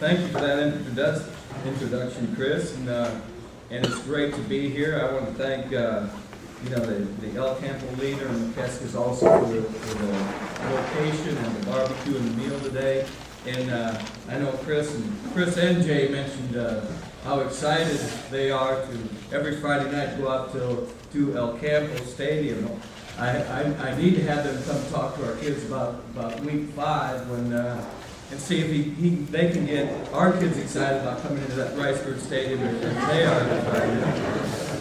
thank you for that introduction, Chris, and it's great to be here. I want to thank the El Campo leader and Mikeska also for the location and the barbecue and the meal today. And I know Chris and Jay mentioned how excited they are to every Friday night go out to El Campo Stadium. I need to have them come talk to our kids about week 5 when and see if they can get our kids excited about coming into that Riceford Stadium if they are excited.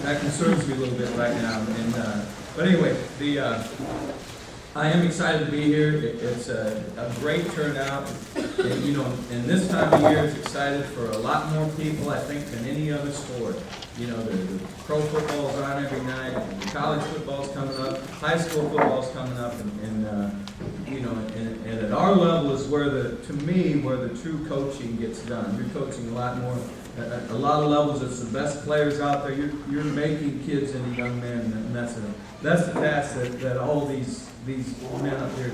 That concerns me a little bit right now. But anyway, I am excited to be here. It's a great turnout, and and this time of year is excited for a lot more people, I think, than any other sport. The pro football's on every night, the college football's coming up, high school football's coming up, and at our level is where the true coaching gets done. You're coaching a lot more, at a lot of levels. It's the best players out there. You're making kids into young men, and that's the task that all these men up here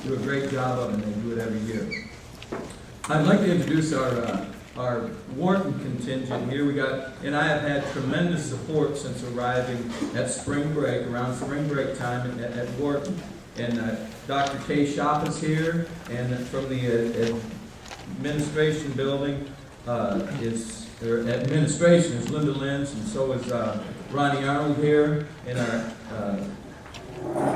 do a great job of, and they do it every year. I'd like to introduce our Wharton contingent here. And I have had tremendous support since arriving at spring break, around spring break time at Wharton. And Dr. Kay Shop is here, and from the administration building administration is Linda Lenz, and so is Ronnie Arnold here, and our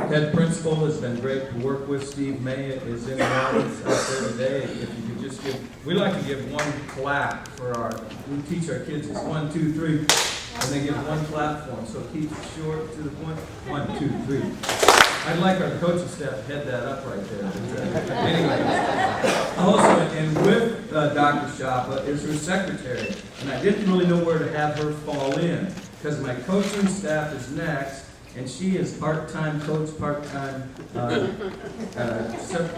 head principal has been great to work with. Steve May is in the audience out there today. If you could just we like to give one clap for we teach our kids this 1, 2, 3, and they give one clap for them. So keep it short to the point. 1, 2, 3. I'd like our coaching staff to head that up right there. Anyway, also, and with Dr. Shapa is her secretary, and I didn't really know where to have her fall in because my coaching staff is next. And she is part-time coach, part-time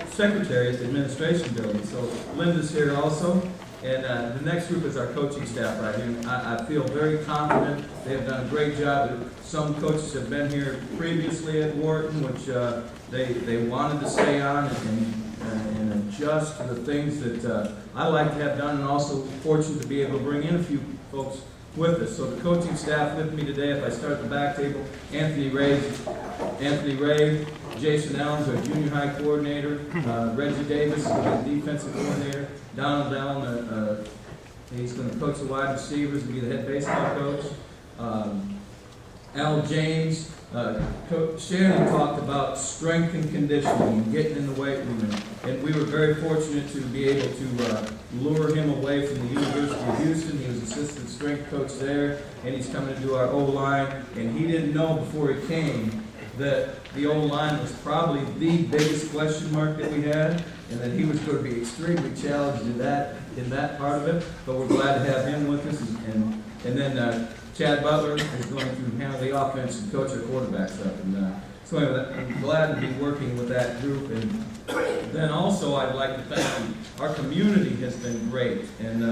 secretary at the administration building. So Linda's here also. And the next group is our coaching staff right here. And I feel very confident. They have done a great job. Some coaches have been here previously at Wharton, which they wanted to stay on and adjust to the things that I like to have done, and also fortunate to be able to bring in a few folks with us. So the coaching staff with me today, if I start at the back table, Anthony Ray, Jason Elms, our junior high coordinator, Reggie Davis, our defensive coordinator, Donald Allen, he's going to coach the wide receivers and be the head baseball coach. Al James, Shannon talked about strength and conditioning and getting in the weight room, and we were very fortunate to be able to lure him away from the University of Houston. He was assistant strength coach there, and he's coming to do our O-line, and he didn't know before he came that the O-line was probably the biggest question mark that we had, and that he was going to be extremely challenged in that part of it, but we're glad to have him with us, and then Chad Butler is going to handle the offense and coach our quarterbacks up. And so anyway, I'm glad to be working with that group. And then also I'd like to thank our community has been great. And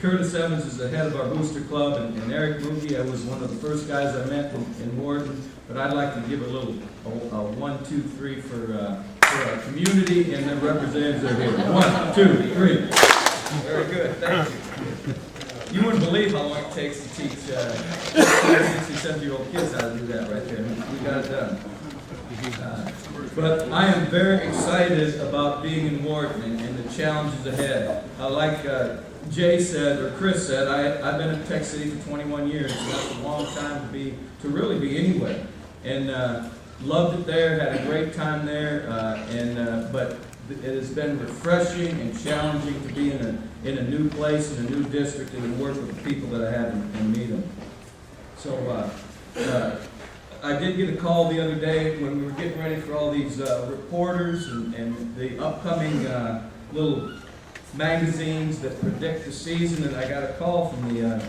Curtis Evans is the head of our booster club, and Eric Moogie was one of the first guys I met in Wharton. But I'd like to give a 1, 2, 3 for our community and their representatives are here. 1, 2, 3. Very good. Thank you. You wouldn't believe how long it takes to teach 60, 70-year-old kids how to do that right there. We got it done. But I am very excited about being in Wharton and the challenges ahead. Like Jay said, or Chris said, I've been in Tech City for 21 years, and that's a long time to really be anywhere. And loved it there, had a great time there, but it has been refreshing and challenging to be in a new place, in a new district, and work with the people that I have and meet them. So I did get a call the other day when we were getting ready for all these reporters and the upcoming little magazines that predict the season, and I got a call from the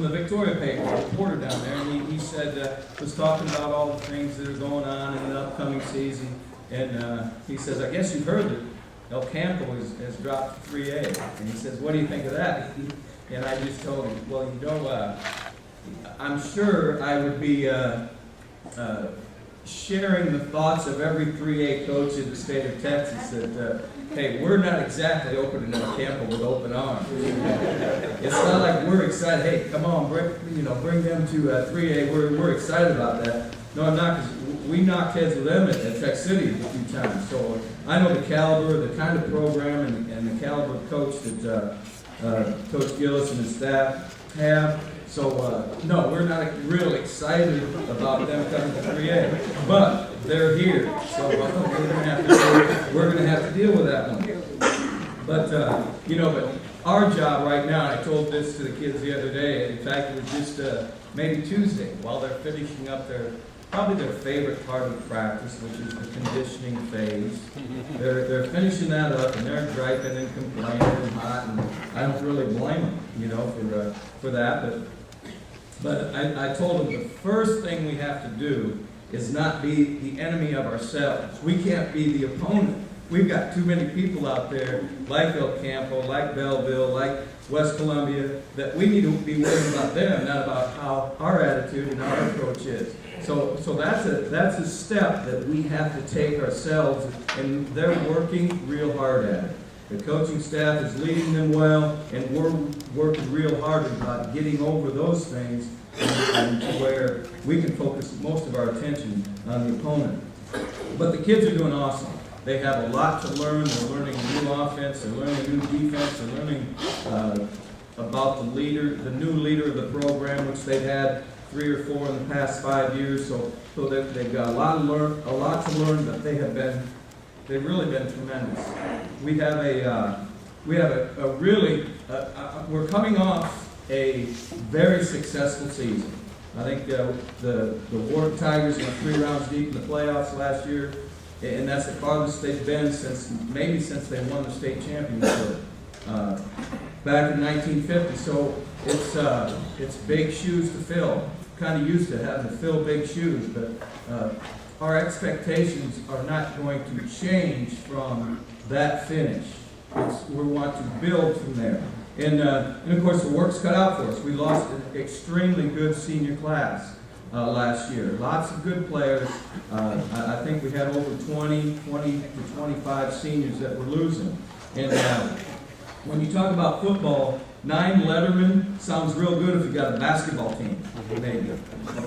Victoria paper, a reporter down there, and he said, was talking about all the things that are going on in the upcoming season. And he says, I guess you've heard that El Campo has dropped to 3A. And he says, what do you think of that? And I just told him, well, I'm sure I would be sharing the thoughts of every 3A coach in the state of Texas that, hey, we're not exactly opening El Campo with open arms. It's not like we're excited, hey, come on, bring them to 3A, we're excited about that. No, I'm not, because we knocked heads with them at Tech City a few times. So I know the caliber, the kind of program, and the caliber of coach that Coach Gillis and his staff have. So, no, we're not real excited about them coming to 3A, but they're here. So we're going to have to deal with that one. But, but our job right now, I told this to the kids the other day, in fact, it was just maybe Tuesday, while they're finishing up probably their favorite part of practice, which is the conditioning phase. They're finishing that up, and they're griping and complaining and hot, and I don't really blame them, for that. But I told them the first thing we have to do is not be the enemy of ourselves. We can't be the opponent. We've got too many people out there, like El Campo, like Belleville, like West Columbia, that we need to be worried about them, not about how our attitude and our approach is. So that's a step that we have to take ourselves, and they're working real hard at it. The coaching staff is leading them well, and we're working real hard about getting over those things and to where we can focus most of our attention on the opponent. But the kids are doing awesome. They have a lot to learn. They're learning a new offense. They're learning a new defense. They're learning about the new leader of the program, which they've had 3 or 4 in the past 5 years. So they've got a lot to learn, but they've really been tremendous. We're coming off a very successful season. I think the Wharton Tigers went 3 rounds deep in the playoffs last year, and that's the farthest they've been since they won the state championship back in 1950. So it's big shoes to fill. Kind of used to having to fill big shoes, but our expectations are not going to change from that finish. We want to build from there. And of course, the work's cut out for us. We lost an extremely good senior class last year. Lots of good players. I think we had over 20 to 25 seniors that we're losing. And when you talk about football, 9 lettermen sounds real good if you've got a basketball team, maybe.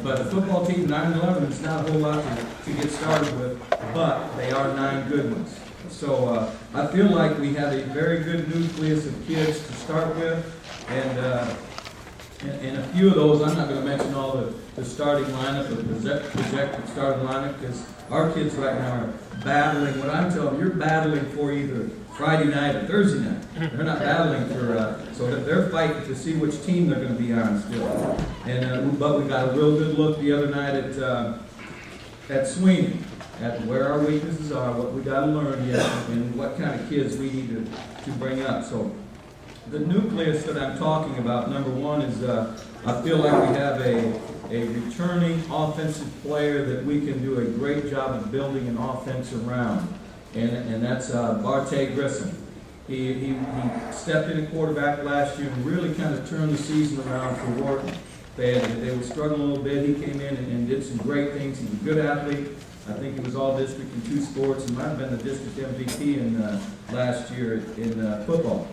But a football team, 9 lettermen is not a whole lot to get started with, but they are 9 good ones. So I feel like we have a very good nucleus of kids to start with, and a few of those, I'm not going to mention all the starting lineup, the projected starting lineup, because our kids right now are battling. What I'm telling you, you're battling for either Friday night or Thursday night. They're not battling for, so that they're fighting to see which team they're going to be on still. And but we got a real good look the other night at Sweeney, at where our weaknesses are, what we got to learn yet, and what kind of kids we need to bring up. So the nucleus that I'm talking about, number one, is I feel like we have a returning offensive player that we can do a great job of building an offense around. And that's Barte Grissom. He stepped in at quarterback last year and really kind of turned the season around for Wharton. They were struggling a little bit. He came in and did some great things. He's a good athlete. I think he was all district in 2 sports. He might have been the district MVP in last year in football.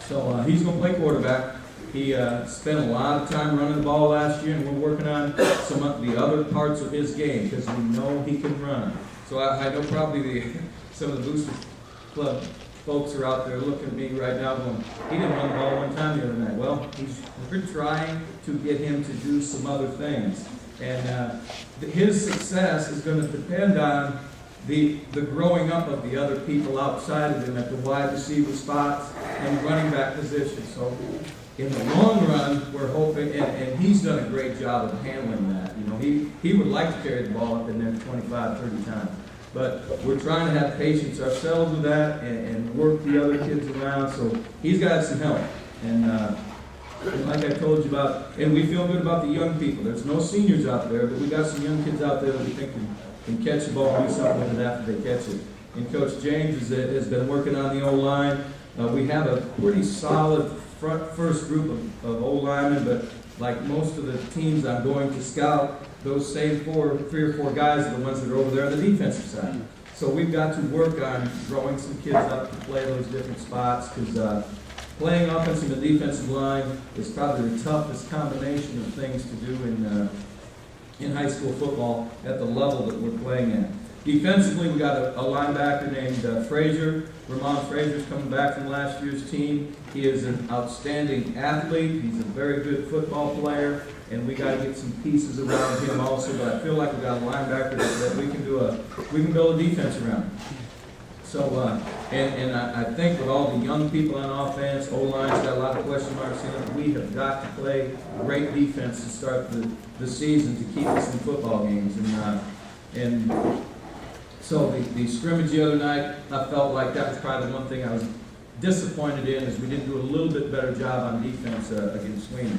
So he's going to play quarterback. He spent a lot of time running the ball last year, and we're working on some of the other parts of his game because we know he can run. So I know probably some of the Booster Club folks are out there looking at me right now going, he didn't run the ball one time the other night. Well, we're trying to get him to do some other things. And his success is going to depend on the growing up of the other people outside of him at the wide receiver spots and running back position. So in the long run, we're hoping, and he's done a great job of handling that. You know, he would like to carry the ball up in there 25, 30 times. But we're trying to have patience ourselves with that and work the other kids around. So he's got some help. And like I told you about, and we feel good about the young people. There's no seniors out there, but we got some young kids out there that we think can catch the ball and do something with it after they catch it. And Coach James has been working on the O-line. We have a pretty solid first group of O-linemen, but like most of the teams I'm going to scout, those same 3 or 4 guys are the ones that are over there on the defensive side. So we've got to work on growing some kids up to play those different spots, because playing offensive and defensive line is probably the toughest combination of things to do in high school football at the level that we're playing at. Defensively, we got a linebacker named Frazier. Ramon Frazier's coming back from last year's team. He is an outstanding athlete. He's a very good football player, and we got to get some pieces around him also. But I feel like we got a linebacker that we can build a defense around. So, and I think with all the young people on offense, O-line's got a lot of question marks in it. We have got to play great defense to start the season to keep us in football games. And so the scrimmage the other night, I felt like that was probably the one thing I was disappointed in, is we didn't do a little bit better job on defense against Sweeney.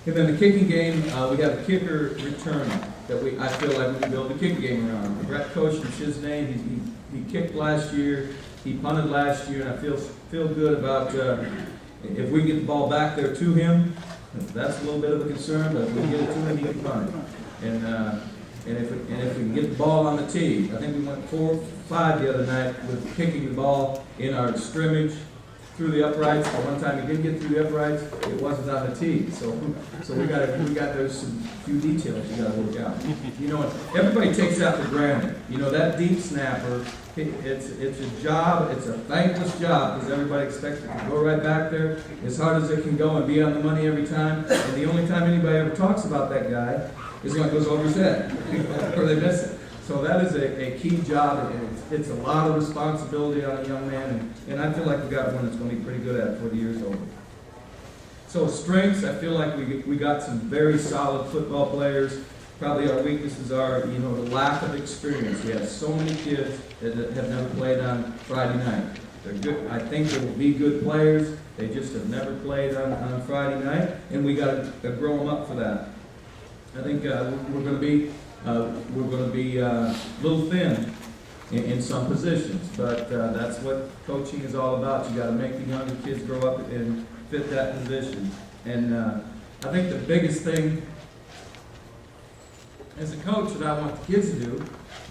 And then the kicking game, we have a kicker return that I feel like we can build the kicking game around. Brett coached his name. He kicked last year. He punted last year, and I feel good about if we get the ball back there to him. That's a little bit of a concern, but if we get it to him, he can punt it. And if we can get the ball on the tee, I think we went 4-5 the other night with kicking the ball in our scrimmage through the uprights. But one time he did get through the uprights, it wasn't on the tee. So we got there's some few details you got to work out. You know, everybody takes that for granted. You know, that deep snapper, it's a job. It's a thankless job, because everybody expects it to go right back there as hard as it can go and be on the money every time. And the only time anybody ever talks about that guy is when it goes over his head, or they miss it. So that is a key job, and it's a lot of responsibility on a young man, and I feel like we got one that's going to be pretty good at it before the year's over. So strengths, I feel like we got some very solid football players. Probably our weaknesses are, the lack of experience. We have so many kids that have never played on Friday night. They're good. I think they will be good players. They just have never played on Friday night, and we got to grow them up for that. I think we're going to be a little thin in some positions, but that's what coaching is all about. You got to make the younger kids grow up and fit that position. And I think the biggest thing as a coach that I want the kids to do,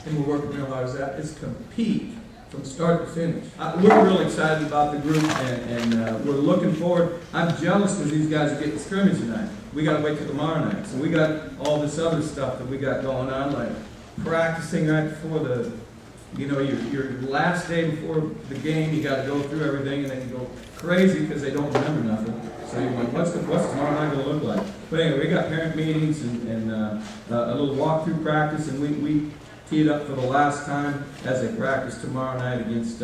and we're working real hard at, is compete from start to finish. We're really excited about the group, and we're looking forward. I'm jealous because these guys are getting scrimmage tonight. We got to wait till tomorrow night. So we got all this other stuff that we got going on, like practicing right before your last day before the game. You got to go through everything, and then you go crazy because they don't remember nothing. So you're like, what's tomorrow night going to look like? But anyway, we got parent meetings and a little walkthrough practice, and we teed up for the last time as a practice tomorrow night against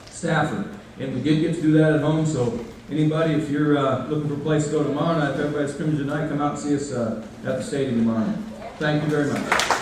Stafford. And we did get to do that at home, so anybody, if you're looking for a place to go tomorrow night, if everybody's scrimmage tonight, come out and see us at the stadium tomorrow night. Thank you very much.